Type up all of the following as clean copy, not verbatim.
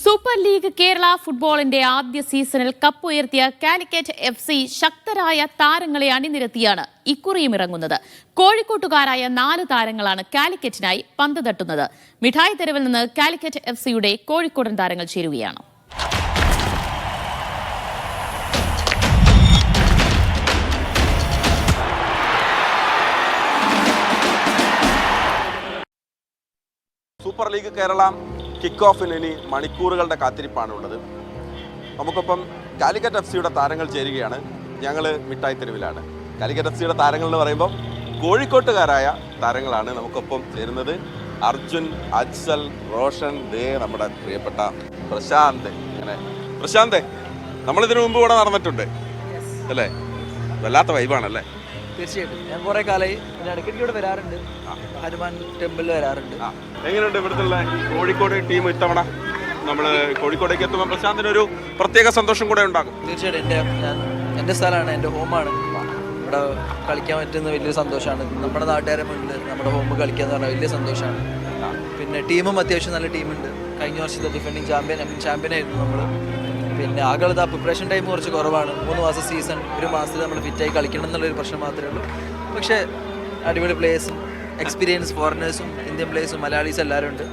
Super league Kerala ഫുട്ബോളിന്റെ ആദ്യ സീസണിൽ കപ്പ് ഉയർത്തിയ കാലിക്കറ്റ് FC ശക്തരായ താരങ്ങളെ അണിനിരത്തിയാണ് ഇക്കുറിയും ഇറങ്ങുന്നത്. കോഴിക്കോട്ടുകാരായ 4 താരങ്ങളാണ് കാലിക്കറ്റിനായി പന്ത് തട്ടുന്നത്. മിഠായി തെരുവിൽ നിന്ന് കാലിക്കറ്റ് FCയുടെ കോഴിക്കോടൻ താരങ്ങൾ ചേരുകയാണ്. സൂപ്പർ ലീഗ് കേരള കിക്ക് ഓഫിന് ഇനി മണിക്കൂറുകളുടെ കാത്തിരിപ്പാണുള്ളത്. നമുക്കൊപ്പം കാലിക്കറ്റ് FCയുടെ താരങ്ങൾ ചേരുകയാണ്. ഞങ്ങൾ മിഠായി തെരുവിലാണ്. കാലിക്കറ്റ് FCയുടെ താരങ്ങൾ എന്ന് പറയുമ്പോൾ കോഴിക്കോട്ടുകാരായ താരങ്ങളാണ് നമുക്കൊപ്പം ചേരുന്നത്. അർജുൻ, അജ്സൽ, റോഷൻ, നമ്മുടെ പ്രിയപ്പെട്ട പ്രശാന്ത്. അങ്ങനെ പ്രശാന്ത്, നമ്മളിതിനു മുമ്പ് ഇവിടെ നടന്നിട്ടുണ്ട് അല്ലേ? വല്ലാത്ത വൈബാണല്ലേ? തീർച്ചയായിട്ടും ഞാൻ കുറെ കാലമായി ഇടയ്ക്കിടയ്ക്ക് ഇവിടെ വരാറുണ്ട്. ഹനുമാൻ ടെമ്പിളിൽ വരാറുണ്ട്. എങ്ങനെയുണ്ട് ഇവിടുത്തെ കോഴിക്കോട് ടീം ഇത്തവണ? നമ്മൾ കോഴിക്കോടേക്ക് എത്തുമ്പോൾ പ്രശാന്തിനൊരു പ്രത്യേക സന്തോഷം കൂടെ ഉണ്ടാകും. തീർച്ചയായിട്ടും എൻ്റെ സ്ഥലമാണ്, എൻ്റെ ഹോമാണ്. ഇവിടെ കളിക്കാൻ പറ്റുന്ന വലിയൊരു സന്തോഷമാണ്. നമ്മുടെ നാട്ടുകാരെ മുന്നിൽ നമ്മുടെ ഹോം കളിക്കുക എന്ന് പറഞ്ഞാൽ വലിയ സന്തോഷമാണ്. പിന്നെ ടീമും അത്യാവശ്യം നല്ല ടീമുണ്ട്. കഴിഞ്ഞ വർഷത്തെ ഡിഫെൻഡിങ് ചാമ്പ്യനായിരുന്നു നമ്മൾ. പിന്നെ ആകെ പ്രിപ്പറേഷൻ ടൈം കുറച്ച് കുറവാണ്. 3 മാസം സീസൺ, 1 മാസത്തിൽ നമ്മൾ ഫിറ്റായി കളിക്കണം എന്നുള്ളൊരു പ്രശ്നം മാത്രമേ ഉള്ളൂ. പക്ഷേ അടിപൊളി പ്ലേയേഴ്സും എക്സ്പീരിയൻസ് ഫോറിനേഴ്സും ഇന്ത്യൻ പ്ലേയേഴ്സും മലയാളീസ് എല്ലാവരും ഉണ്ട്.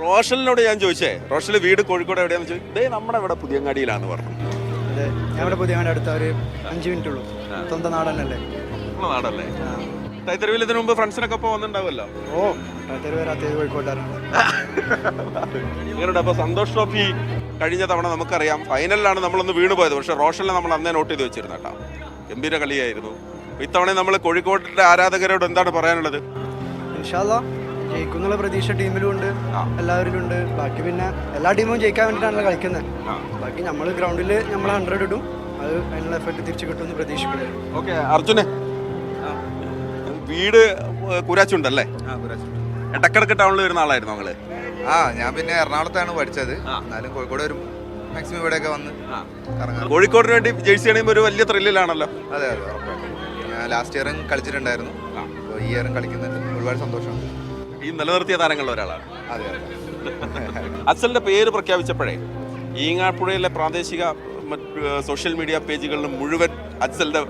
റോഷലിനോട് ഞാൻ ചോദിച്ചേ, റോഷൽ വീട് കോഴിക്കോട് എവിടെയാണെന്ന് ചോദിച്ചു. നമ്മുടെ ഇവിടെ പുതിയങ്ങാടിയിലാണെന്ന് പറഞ്ഞു. അതെ, ഞാൻ ഇവിടെ പുതിയങ്ങാടി അടുത്ത ഒരു 5 മിനിറ്റ് ഉള്ളൂ. സ്വന്തം നാടല്ലേ? നാടല്ലേ? തെരുവിൽ ഇതിനു മുമ്പ് ഫ്രണ്ട്സിനൊക്കെ ഒപ്പം വന്നിട്ടുണ്ടാവുമല്ലോ. കോഴിക്കോട്ടാണ്. ഇങ്ങനെയുണ്ട്. അപ്പൊ സന്തോഷ് ട്രോഫി കഴിഞ്ഞ തവണ നമുക്കറിയാം ഫൈനലിലാണ് നമ്മളൊന്ന് വീണുപോയത്. പക്ഷെ റോഷനെ നമ്മൾ അന്നേ നോട്ട് ചെയ്ത് വെച്ചിരുന്നു കേട്ടോ. ഗംഭീര കളിയായിരുന്നു. ഇത്തവണ നമ്മൾ കോഴിക്കോട്ടിന്റെ ആരാധകരോട് എന്താണ് പറയാനുള്ളത്? ഇൻഷാ അല്ലാഹ് ജയിക്കുന്നുള്ള പ്രതീക്ഷ ടീമിലും ഉണ്ട്, എല്ലാവരിലും ഉണ്ട്. ബാക്കി പിന്നെ എല്ലാ ടീമും ജയിക്കാൻ വേണ്ടിയിട്ടാണല്ലോ കളിക്കുന്നത്. ബാക്കി നമ്മൾ ഗ്രൗണ്ടിൽ നമ്മൾ 100 ഇടും. അത് അതിനുള്ള എഫക്ട് തിരിച്ചു കിട്ടുമെന്ന് പ്രതീക്ഷിക്കുന്നത്. ഓക്കെ അർജുനെ, വീട് കുരാച്ചുണ്ടല്ലേ? ഇടക്കിടക്ക് ടൗണിൽ വരുന്ന ആളായിരുന്നു ഞങ്ങള്. ഞാൻ പിന്നെ എറണാകുളത്താണ് പഠിച്ചത്. എന്നാലും കോഴിക്കോട് വരും മാക്സിമം ഇവിടെയൊക്കെ വന്ന് കറങ്ങാം. കോഴിക്കോടിന് വേണ്ടി ജേഴ്സി അണിയുമ്പോൾ ഒരു വലിയ ത്രില്ലിലാണല്ലോ. അതെ അതെ, ഉറപ്പായിട്ടും. ഞാൻ ലാസ്റ്റ് ഇയറും കളിച്ചിട്ടുണ്ടായിരുന്നു. അപ്പോൾ ഈ ഇയറും കളിക്കുന്നുണ്ട്. ഒരുപാട് സന്തോഷമുണ്ട്. ഈ നിലനിർത്തിയ താരങ്ങളിൽ ഒരാളാണ്. അതെ അതെ. അസലിന്റെ പേര് പ്രഖ്യാപിച്ചപ്പോഴേ ഈങ്ങാപ്പുഴയിലെ പ്രാദേശിക സോഷ്യൽ മീഡിയ പേജുകളിൽ മുഴുവൻ അസലിന്റെ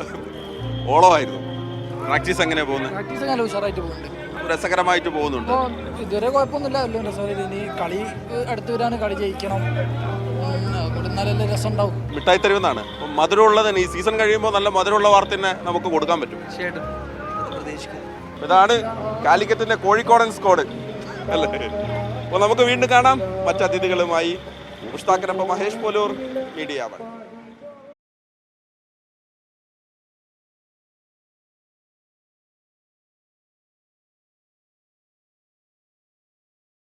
ഓളമായിരുന്നു. പ്രാക്ടീസ് എങ്ങനെയാ പോകുന്നത്? പ്രാക്ടീസ് നല്ല ഉഷാറായിട്ട് പോകുന്നുണ്ട്. രസകരമായിട്ട് പോകുന്നുണ്ട്. ഇതുവരെ കുഴപ്പമൊന്നുമില്ല. എല്ലാം രസമായിട്ട്. ഇനി കളി അടുത്ത് വരാണ്, കളി ജയിക്കണം. നല്ല രസം ഉണ്ടാവും. മിഠായി തെരുവെന്നാണ് മധുരമുള്ളത്. ഈ സീസൺ കഴിയുമ്പോൾ നല്ല മധുരമുള്ള വാർത്ത തന്നെ നമുക്ക് കൊടുക്കാൻ പറ്റും. തീർച്ചയായിട്ടും പ്രതീക്ഷിക്കുന്നു. ഇതാണ് കാലിക്കറ്റിന്റെ കോഴിക്കോടൻ സ്ക്വാഡ് അല്ലേ? അപ്പോൾ നമുക്ക് വീണ്ടും കാണാം മറ്റതിഥികളുമായി. മുഷ്താഖിനൊപ്പം മഹേഷ് പോലൂർ, മീഡിയ 1.